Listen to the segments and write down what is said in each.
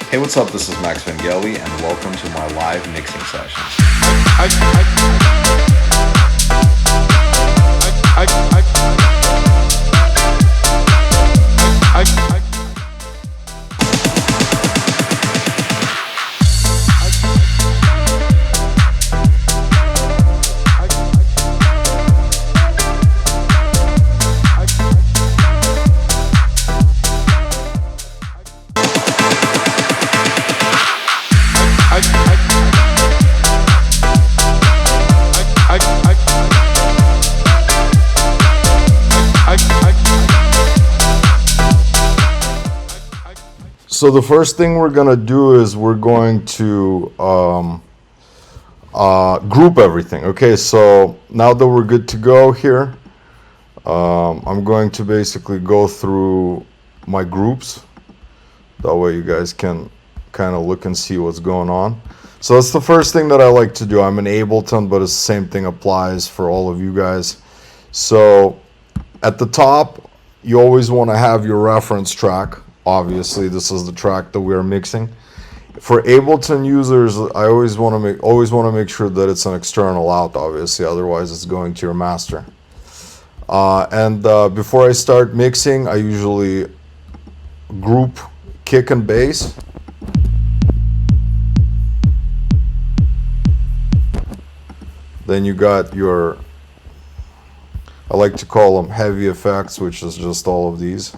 Hey, what's up? This is Max Vangeli, and welcome to my live mixing sessions. So the first thing we're gonna do is we're going to group everything. Okay, so now that we're good to go here, I'm going to basically go through my groups. That way you guys can kind of look and see what's going on. So that's the first thing that I like to do. I'm in Ableton, but it's the same thing applies for all of you guys. So at the top, you always want to have your reference track. Obviously, this is the track that we are mixing. For Ableton users, I always want to make sure that it's an external out. Obviously, otherwise it's going to your master. Before I start mixing, I usually group kick and bass. Then you got your, I like to call them heavy effects, which is just all of these.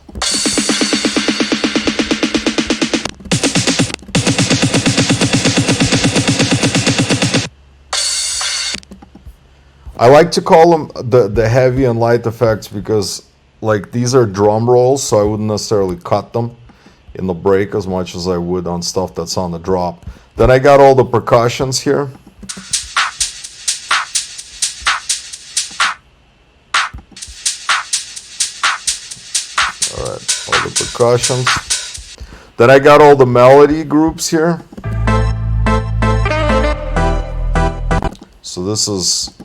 I like to call them the heavy and light effects because like these are drum rolls, so I wouldn't necessarily cut them in the break as much as I would on stuff that's on the drop. Then I got all the percussions here. Alright, all the percussions. Then I got all the melody groups here. So this is,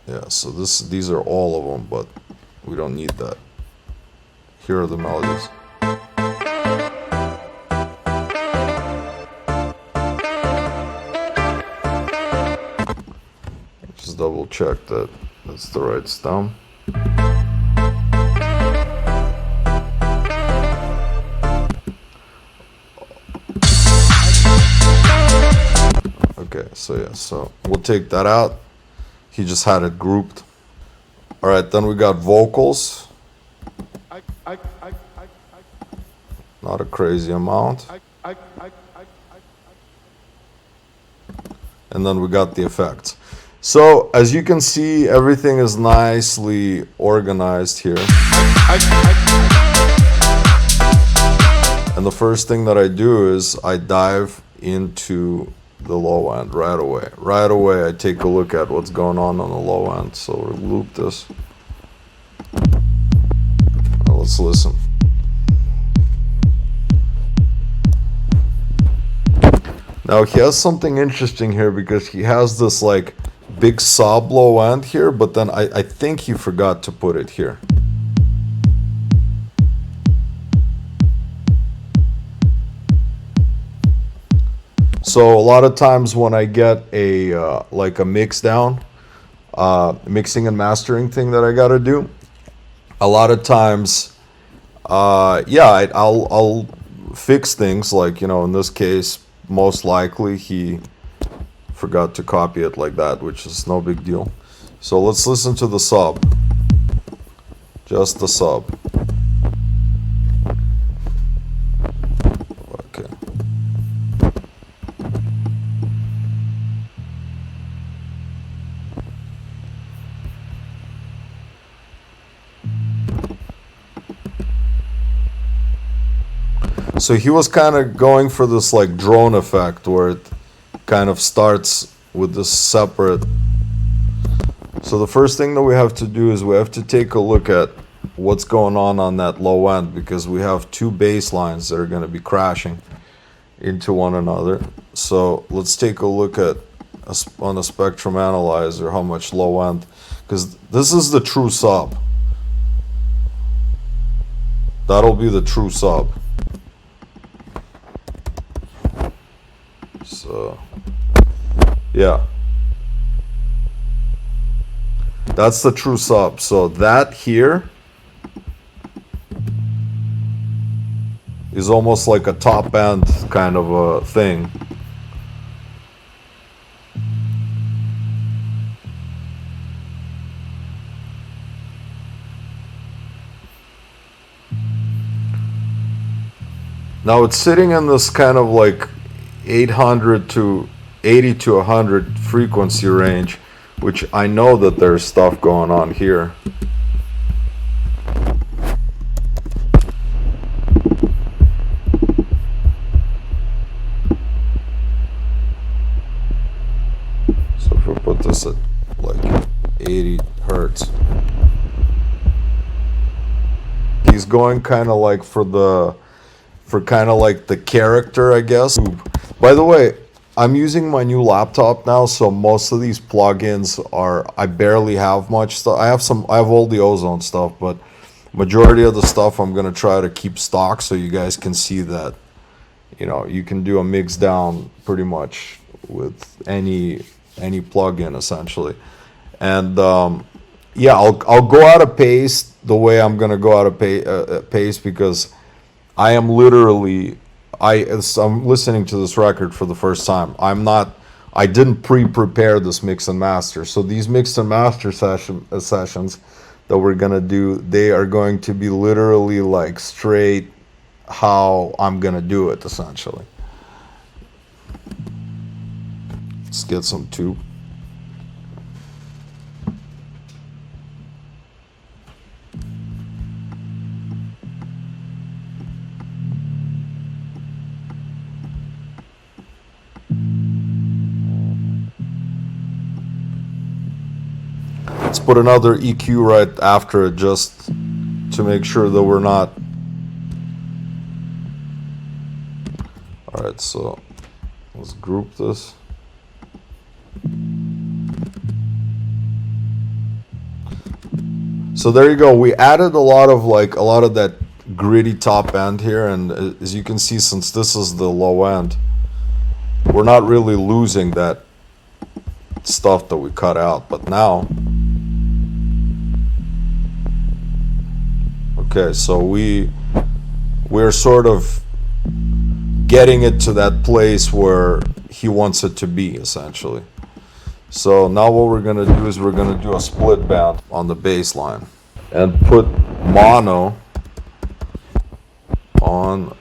yeah, so these are all of them, but we don't need that. Here are the melodies. Just double check that that's the right stem. Okay, so yeah, so we'll take that out. He just had it grouped. All right, then we got vocals. Not a crazy amount. And then we got the effects. So as you can see, everything is nicely organized here. And the first thing that I do is I dive into the low end right away. Right away I take a look at what's going on the low end. So we'll loop this. Now let's listen. Now he has something interesting here because he has this like big sub low end here, but then I think he forgot to put it here. So a lot of times when I get a like a mix down, mixing and mastering thing that I gotta do, a lot of times, yeah, I'll fix things like, you know, in this case, most likely he forgot to copy it like that, which is no big deal. So let's listen to the sub, just the sub. Okay. So he was kind of going for this like drone effect where it kind of starts with this separate. So the first thing that we have to do is we have to take a look at what's going on that low end, because we have two bass lines that are going to be crashing into one another. So let's take a look at on a spectrum analyzer how much low end, because this is the true sub. That'll be the true sub. Yeah, that's the true sub. So that here is almost like a top end kind of a thing. Now it's sitting in this kind of like 800 to 80 to 100 frequency range, which I know that there's stuff going on here. So if we put this at like 80 hertz, he's going kind of like for kind of like the character, I guess. By the way, I'm using my new laptop now, so most of these plugins I barely have much stuff. I have all the Ozone stuff, but majority of the stuff I'm gonna try to keep stock so you guys can see that, you know, you can do a mix down pretty much with any plugin essentially. And yeah, I'll go out of pace the way I'm gonna go out of pace because I am literally, I'm listening to this record for the first time. I didn't pre-prepare this mix and master. So these mix and master sessions that we're gonna do, they are going to be literally like straight how I'm gonna do it essentially. Let's get some tube. Let's put another EQ right after it just to make sure that we're not. Alright, so let's group this. So there you go. We added a lot of that gritty top end here, and as you can see, since this is the low end, we're not really losing that stuff that we cut out. But now, okay, so we're sort of getting it to that place where he wants it to be essentially. So now what we're gonna do is we're gonna do a split band on the bass line and put mono on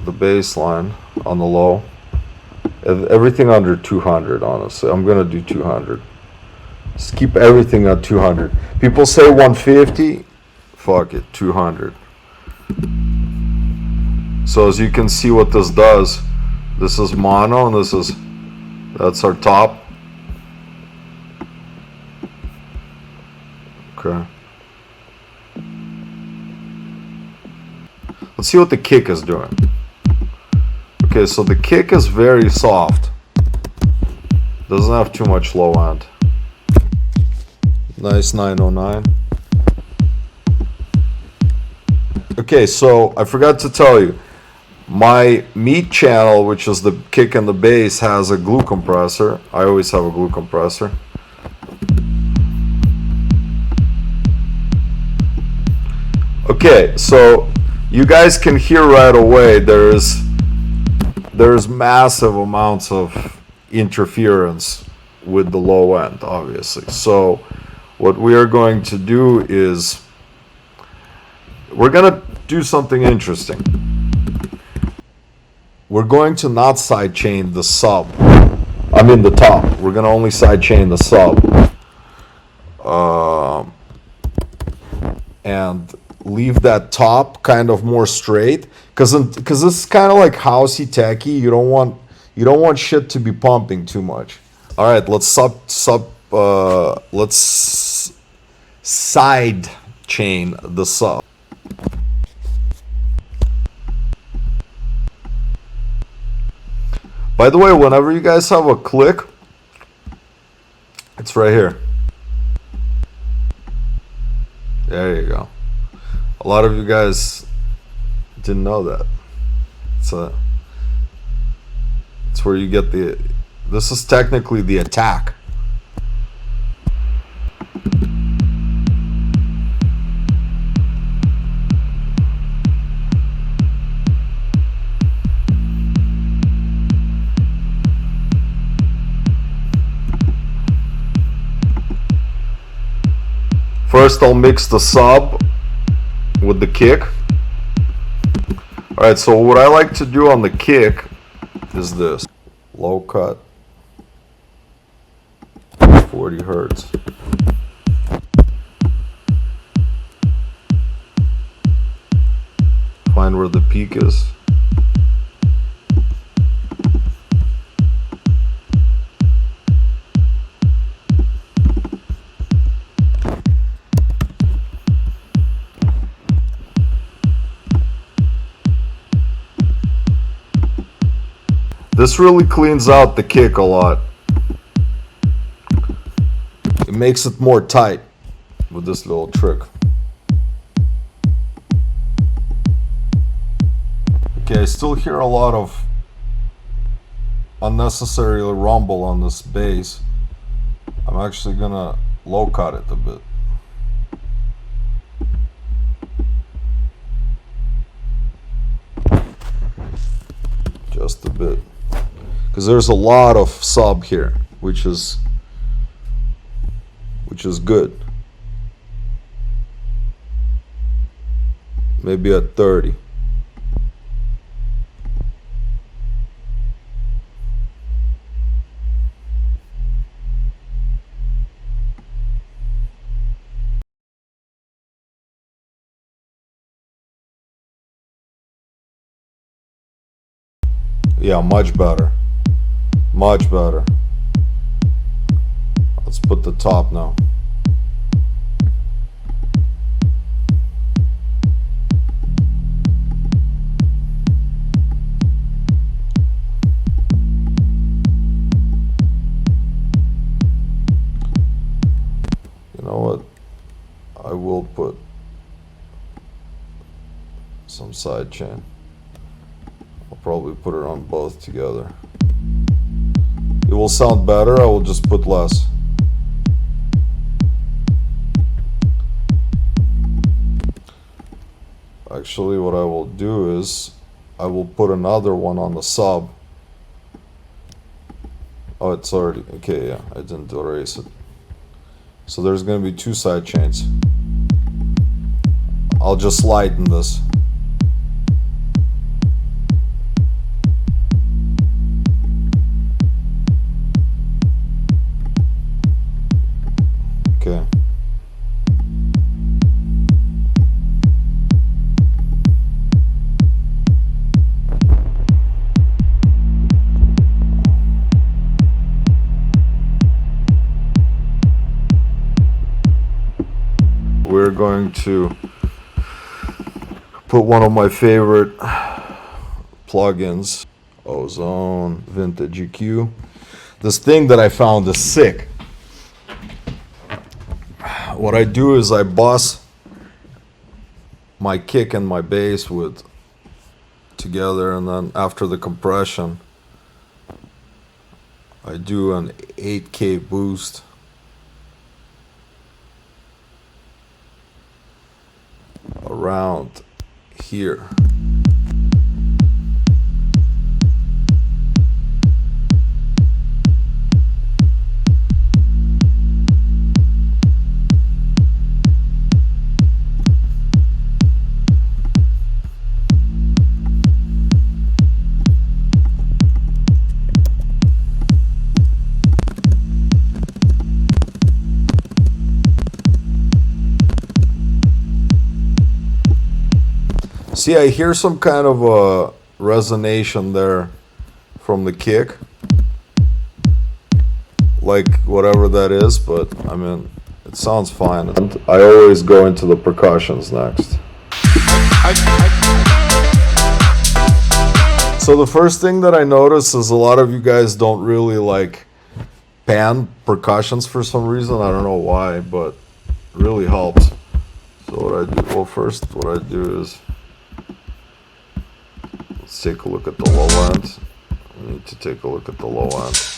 the bass line on the low. Everything under 200, honestly. I'm gonna do 200. Just keep everything at 200. People say 150. Fuck it, 200. So as you can see what this does, this is mono and that's our top. Okay. Let's see what the kick is doing. Okay, so the kick is very soft. Doesn't have too much low end. Nice 909. Okay, so I forgot to tell you, my meat channel, which is the kick and the bass, has a glue compressor. I always have a glue compressor. Okay, so you guys can hear right away there's massive amounts of interference with the low end, obviously. So what we are going to do is we're gonna do something interesting. We're going to not sidechain the sub. I mean the top. We're gonna only sidechain the sub. And leave that top kind of more straight, because this is kind of like housey techy. You don't want shit to be pumping too much. All right, let's side chain the sub. By the way, whenever you guys have a click, it's right here. There you go. A lot of you guys didn't know that. It's It's where you get the, this is technically the attack. First I'll mix the sub with the kick. Alright, so what I like to do on the kick is this. Low cut, 40 hertz. Find where the peak is. This really cleans out the kick a lot. It makes it more tight with this little trick. Okay, I still hear a lot of unnecessary rumble on this bass. I'm actually gonna low cut it a bit. Just a bit. Because there's a lot of sub here, which is good. Maybe at 30. Yeah, much better. Much better. Let's put the top now. You know what? I will put some side chain. I'll probably put it on both together. It will sound better, I will just put less. Actually, what I will do is I will put another one on the sub. Oh, it's already, okay, yeah, I didn't erase it. So there's going to be two side chains. I'll just lighten this. Okay. We're going to put one of my favorite plugins, Ozone Vintage EQ. This thing that I found is sick. What I do is I boss my kick and my bass with together, and then after the compression I do an 8K boost. Around here. See, I hear some kind of a resonation there from the kick, like whatever that is, but I mean, it sounds fine. And I always go into the percussions next. So the first thing that I notice is a lot of you guys don't really like pan percussions for some reason. I don't know why, but it really helps. So what I do, well, first what I do is, let's take a look at the low end. I need to take a look at the low end.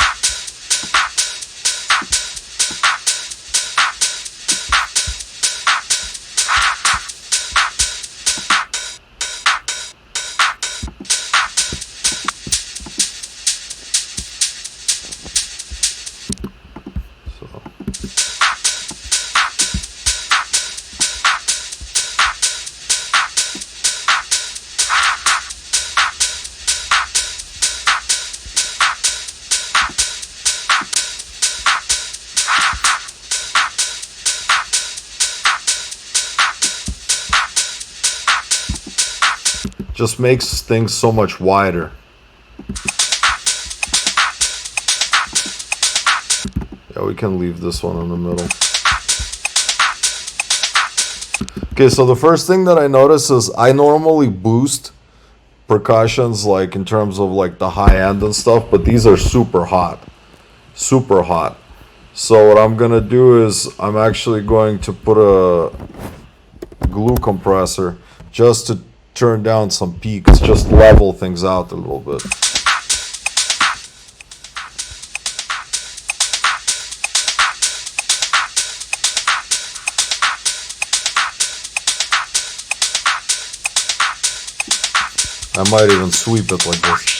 Just makes things so much wider. Yeah, we can leave this one in the middle. Okay, so the first thing that I notice is I normally boost percussions like in terms of like the high end and stuff, but these are super hot. Super hot. So what I'm gonna do is I'm actually going to put a glue compressor just to turn down some peaks, just level things out a little bit. I might even sweep it like this.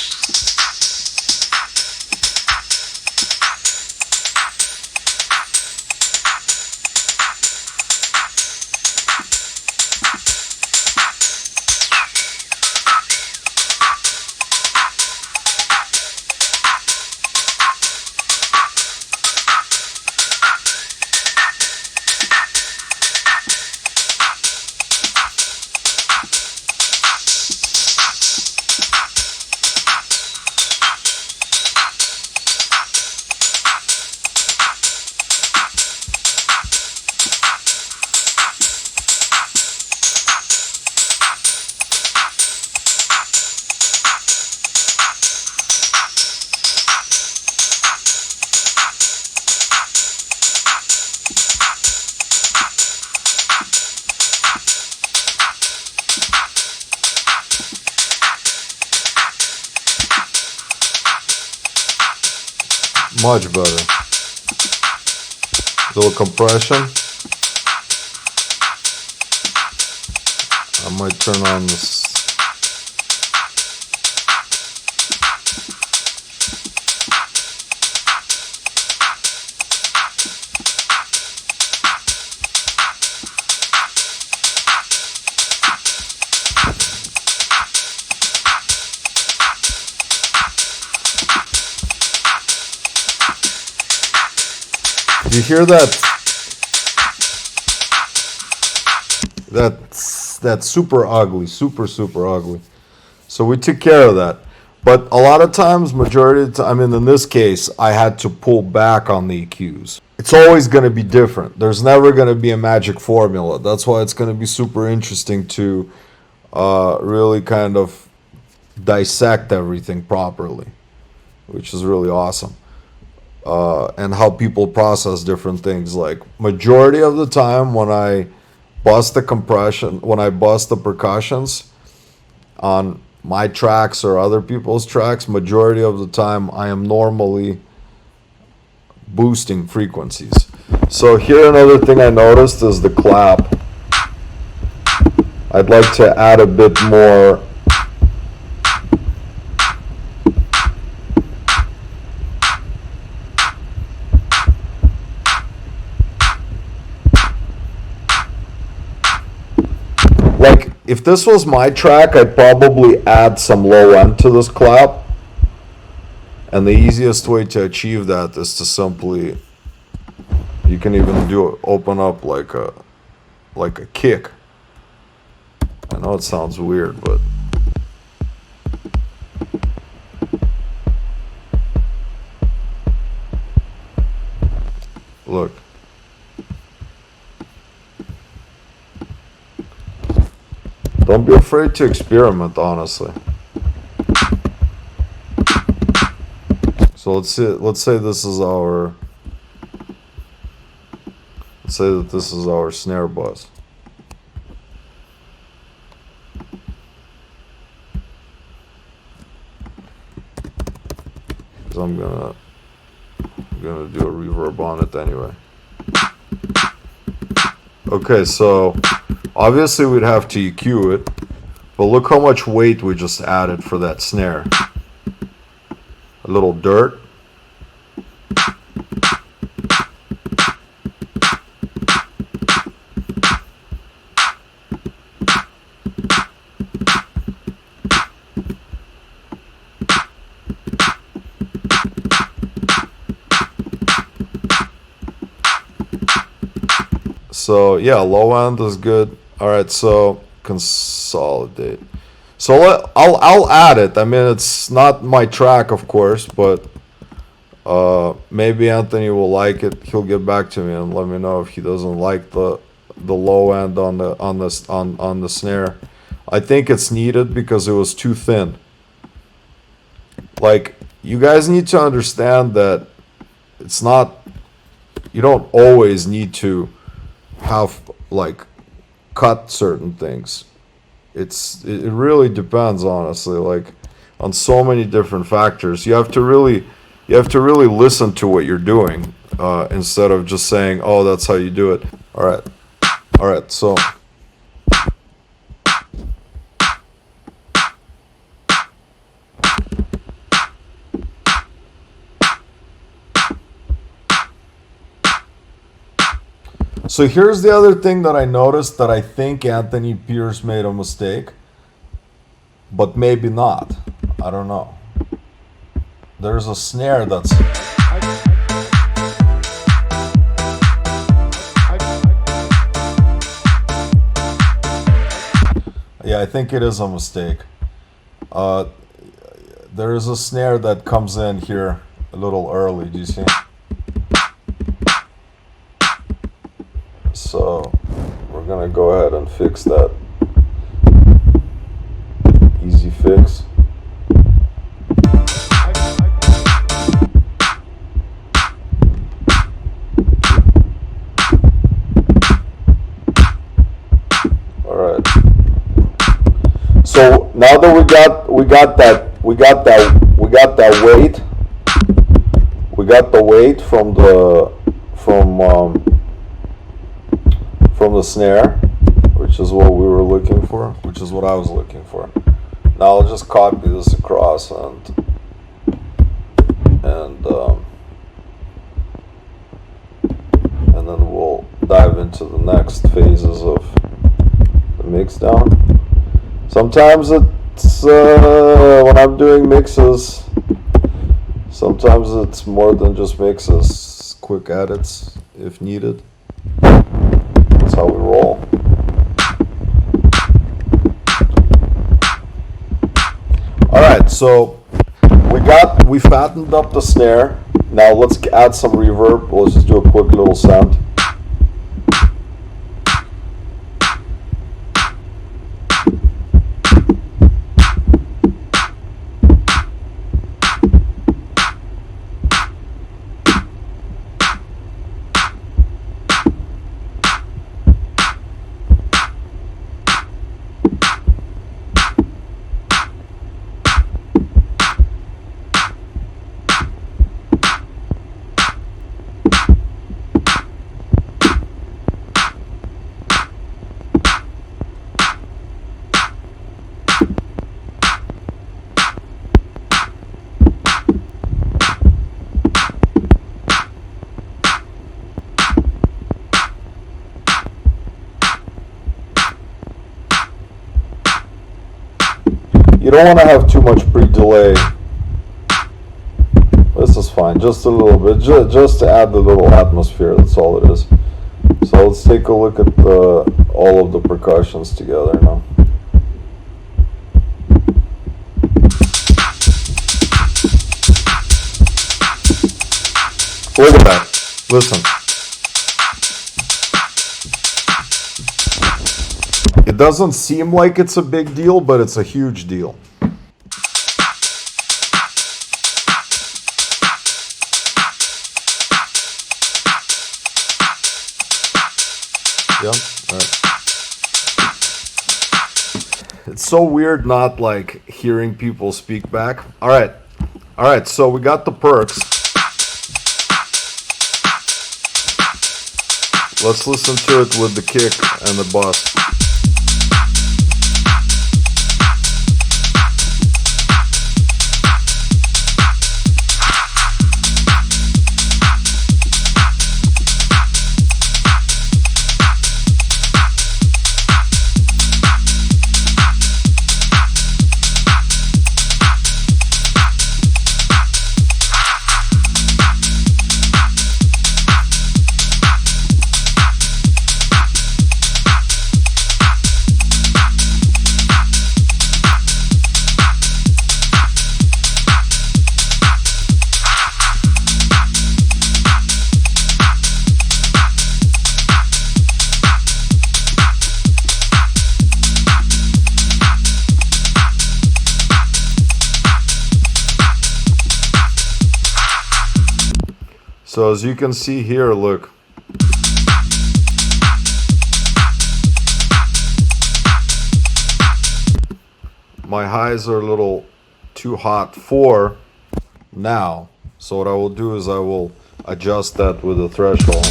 Much better. Little compression. I might turn on this. You hear that? That's super ugly, super ugly. So we took care of that. But a lot of times, majority of the time, I mean, in this case, I had to pull back on the EQs. It's always going to be different. There's never going to be a magic formula. That's why it's going to be super interesting to really kind of dissect everything properly, which is really awesome. And how people process different things. Like majority of the time when I bust the compression, when I bust the percussions on my tracks or other people's tracks, majority of the time I am normally boosting frequencies. So here another thing I noticed is the clap. I'd like to add a bit more like if this was my track, I'd probably add some low end to this clap. And the easiest way to achieve that is to simply, you can even do it, open up like a kick. I know it sounds weird, but look. Don't be afraid to experiment, honestly. So let's say this is our, let's say that this is our snare buzz. I'm gonna do a reverb on it anyway. Okay, so obviously we'd have to EQ it, but look how much weight we just added for that snare. A little dirt. So yeah, low end is good. All right, so consolidate. So I'll add it. I mean, it's not my track, of course, but maybe Anthony will like it. He'll get back to me and let me know if he doesn't like the low end on the snare. I think it's needed because it was too thin. Like, you guys need to understand that it's not. You don't always need to have like cut certain things. It really depends, honestly, like on so many different factors. You have to really listen to what you're doing instead of just saying, oh, that's how you do it. All right, so So here's the other thing that I noticed, that I think Anthony Pierce made a mistake, but maybe not. I don't know. There's a snare that's... Yeah, I think it is a mistake. There is a snare that comes in here a little early. Do you see? So we're gonna go ahead and fix that. Easy fix. All right. So now that we got that weight. We got the weight from the snare, which is what we were looking for, which is what I was looking for. Now I'll just copy this across and then we'll dive into the next phases of the mix down. Sometimes it's when I'm doing mixes, sometimes it's more than just mixes, quick edits if needed. That's how we roll. Alright, so we fattened up the snare. Now let's add some reverb. Let's just do a quick little sound. You don't want to have too much pre-delay. This is fine, just a little bit, just to add the little atmosphere, that's all it is. So let's take a look at all of the percussions together now. Look at that, listen. It doesn't seem like it's a big deal, but it's a huge deal. Yeah, all right. It's so weird not like hearing people speak back. All right, All right, so we got the perks. Let's listen to it with the kick and the bus. So as you can see here, look. My highs are a little too hot for now. So what I will do is I will adjust that with the threshold.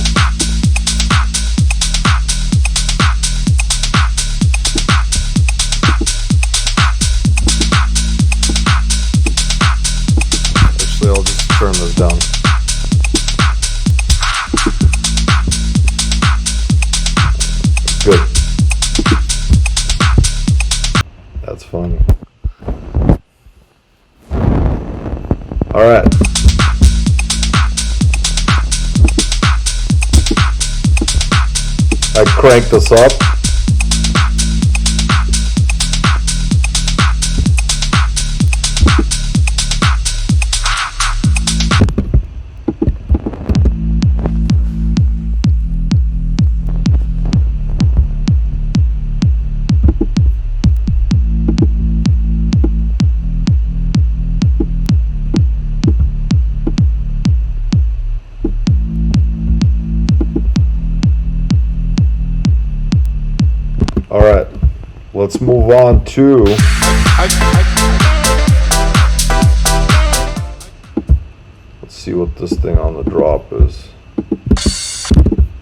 Actually, I'll just turn this down. Good. That's funny. All right. I crank this up. All right, let's move on to let's see what this thing on the drop is.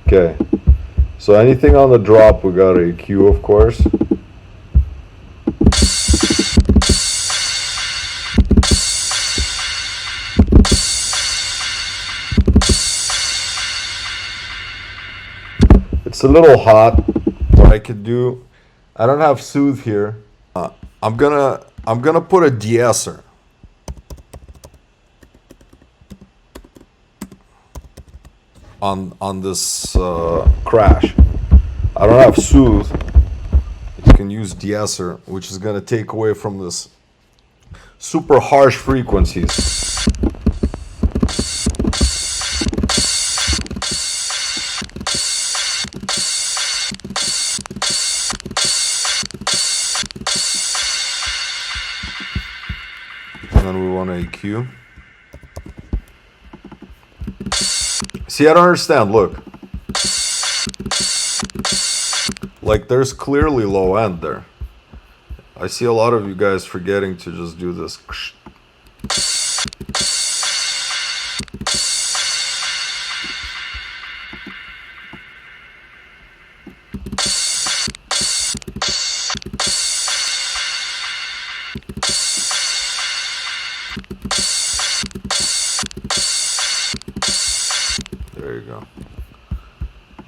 Okay, so anything on the drop we got a EQ, of course. It's a little hot. What I could do, I don't have soothe here. I'm gonna put a de-esser on this crash. I don't have soothe. You can use de-esser, which is gonna take away from this super harsh frequencies. And then we want to EQ. See, I don't understand. Look. Like, there's clearly low end there. I see a lot of you guys forgetting to just do this. There you go.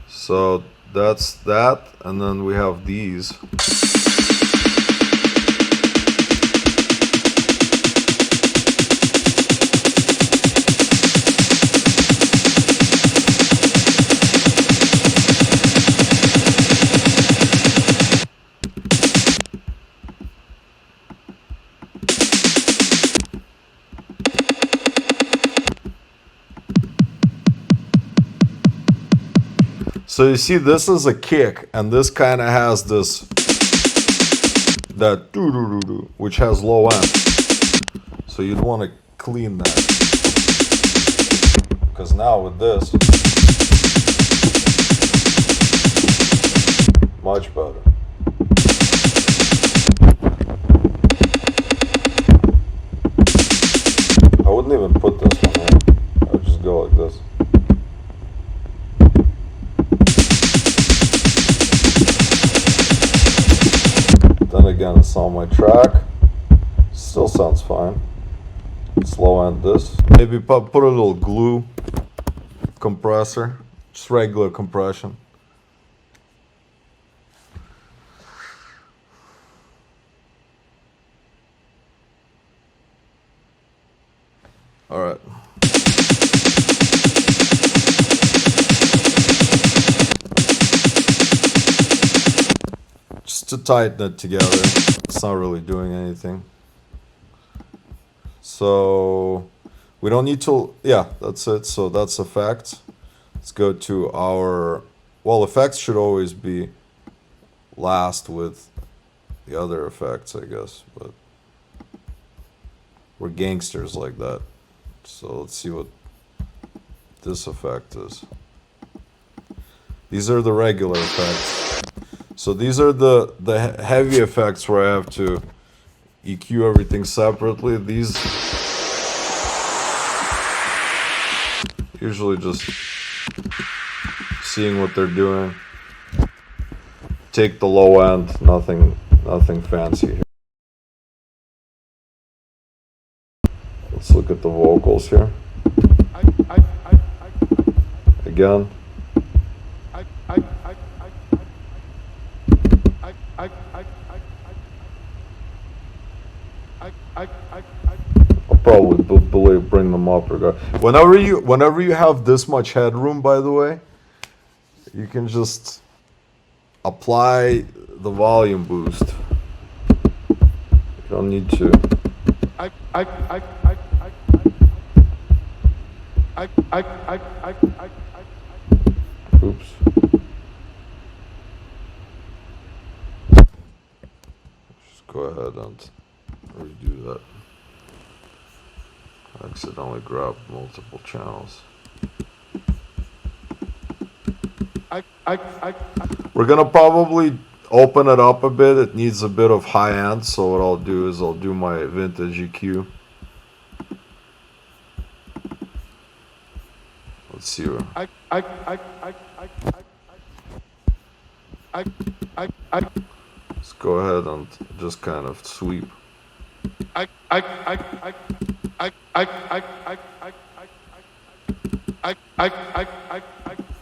So that's that, and then we have these. So you see, this is a kick, and this kind of has this, that doo-doo-doo-doo, which has low end. So you'd want to clean that. Because now with this, much better. I wouldn't even put this one in. I would just go like this. Then again, it's on my track. Still sounds fine. Let's low end this. Maybe put a little glue compressor. Just regular compression. All right. Just to tighten it together. It's not really doing anything. So we don't need to, yeah, that's it. So that's effects. Let's go to our, well, effects should always be last with the other effects, I guess, but we're gangsters like that. So let's see what this effect is. These are the regular effects. So these are the heavy effects where I have to EQ everything separately. These usually just seeing what they're doing. Take the low end, nothing fancy here. Let's look at the vocals here. Again. I'll probably bring them up. Whenever you have this much headroom, by the way, you can just apply the volume boost. You don't need to. Oops. Just go ahead and redo that. I accidentally grabbed multiple channels. We're gonna probably open it up a bit. It needs a bit of high end, so what I'll do is I'll do my vintage EQ. Let's see where. Let's go ahead and just kind of sweep.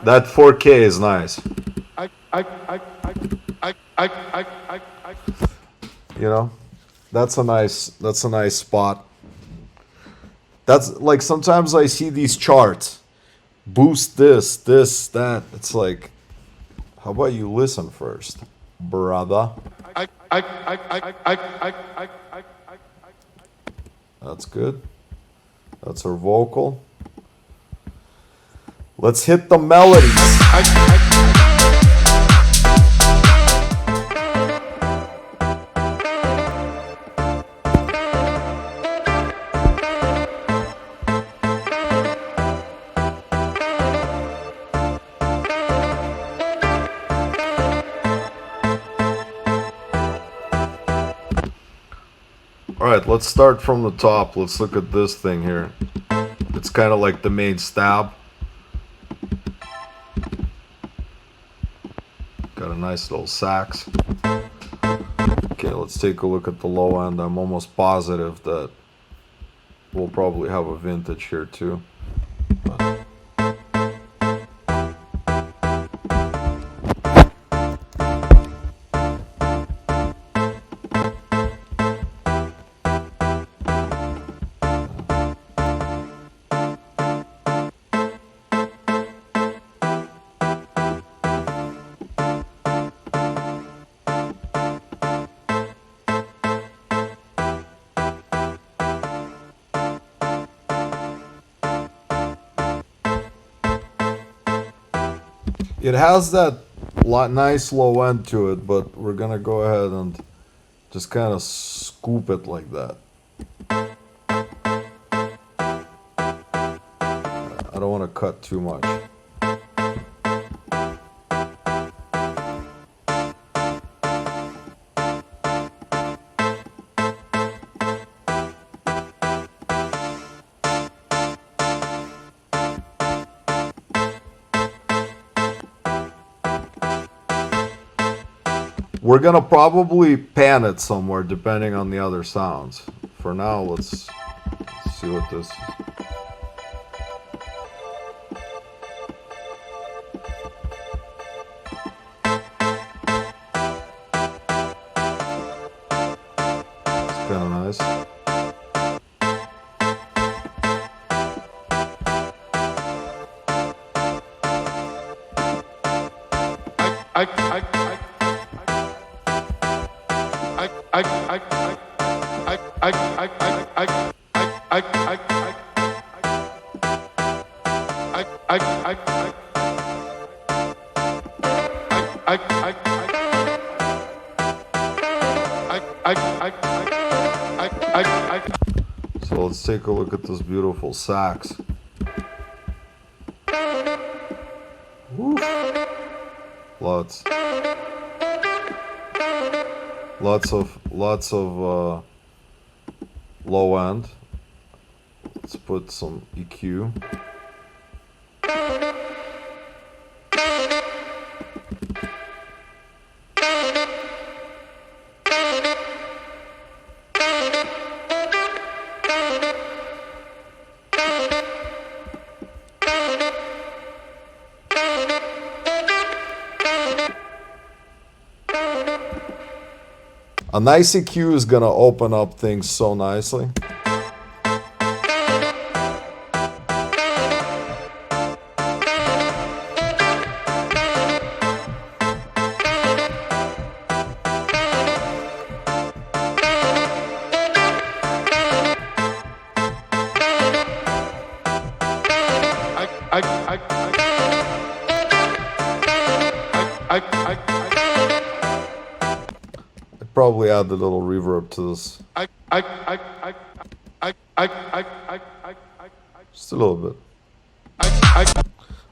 That 4K is nice. You know, that's a nice spot. That's like sometimes I see these charts. Boost this, that. It's like, how about you listen first, brother? That's good. That's her vocal. Let's hit the melodies. All right, let's start from the top. Let's look at this thing here. It's kind of like the main stab. Got a nice little sax. Okay, let's take a look at the low end. I'm almost positive that we'll probably have a vintage here too. It has that nice low end to it, but we're gonna go ahead and just kind of scoop it like that. I don't want to cut too much. We're gonna probably pan it somewhere depending on the other sounds. For now, let's see what this is. It's kind of nice. So let's take a look at this beautiful sax. Woo. Lots of low end. Let's put some EQ. A nice EQ is gonna open up things so nicely. Probably add a little reverb to this. Just a little bit.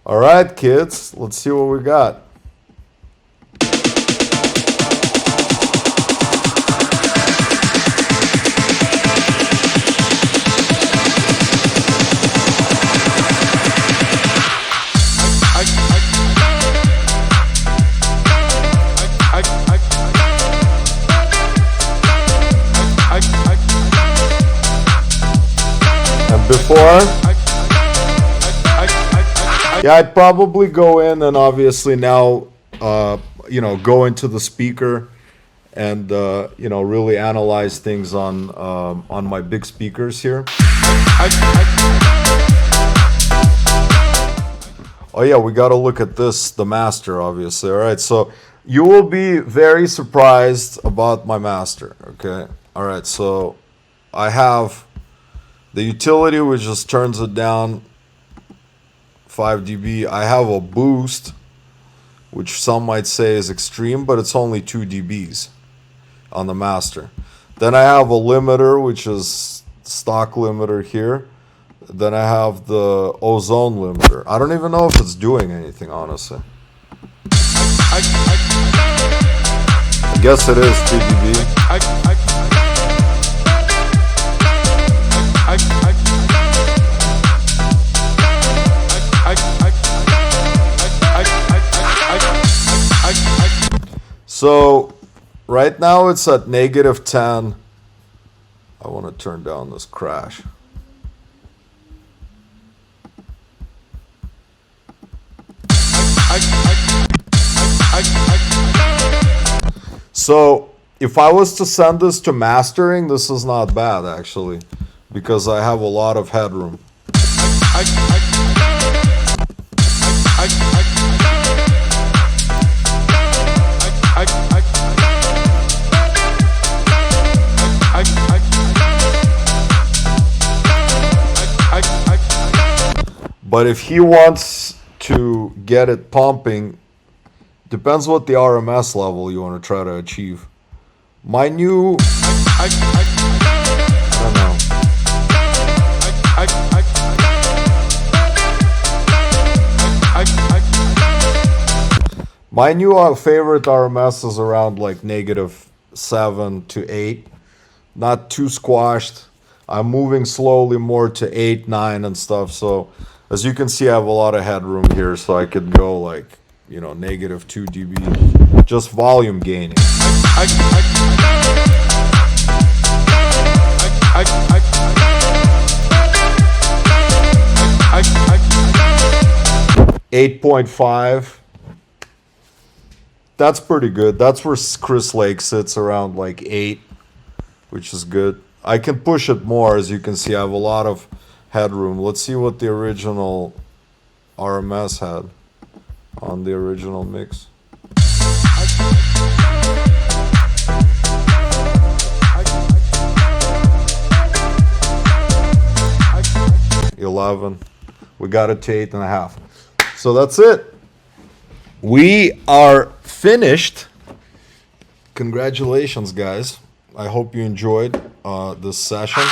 All right, kids, let's see what we got. Before, yeah, I'd probably go in and obviously now, go into the speaker and really analyze things on my big speakers here. Oh yeah, we got to look at this, the master, obviously. All right, so you will be very surprised about my master. Okay, all right, so I have the utility, which just turns it down 5 dB. I have a boost, which some might say is extreme, but it's only 2 dBs on the master. Then I have a limiter, which is stock limiter here. Then I have the ozone limiter. I don't even know if it's doing anything, honestly. I guess it is 2 dB. So right now it's at -10. I want to turn down this crash. So if I was to send this to mastering, this is not bad actually, because I have a lot of headroom. But if he wants to get it pumping, depends what the RMS level you want to try to achieve. My new, I don't know. My new favorite RMS is around like -7 to 8. Not too squashed. I'm moving slowly more to 8, 9 and stuff. So as you can see, I have a lot of headroom here, so I could go like, -2 dB. just volume gaining. 8.5. That's pretty good. That's where Chris Lake sits, around like 8, which is good. I can push it more. As you can see, I have a lot of headroom. Let's see what the original RMS had on the original mix. $11. We got it to 8.5. So that's it. We are finished. Congratulations, guys. I hope you enjoyed this session.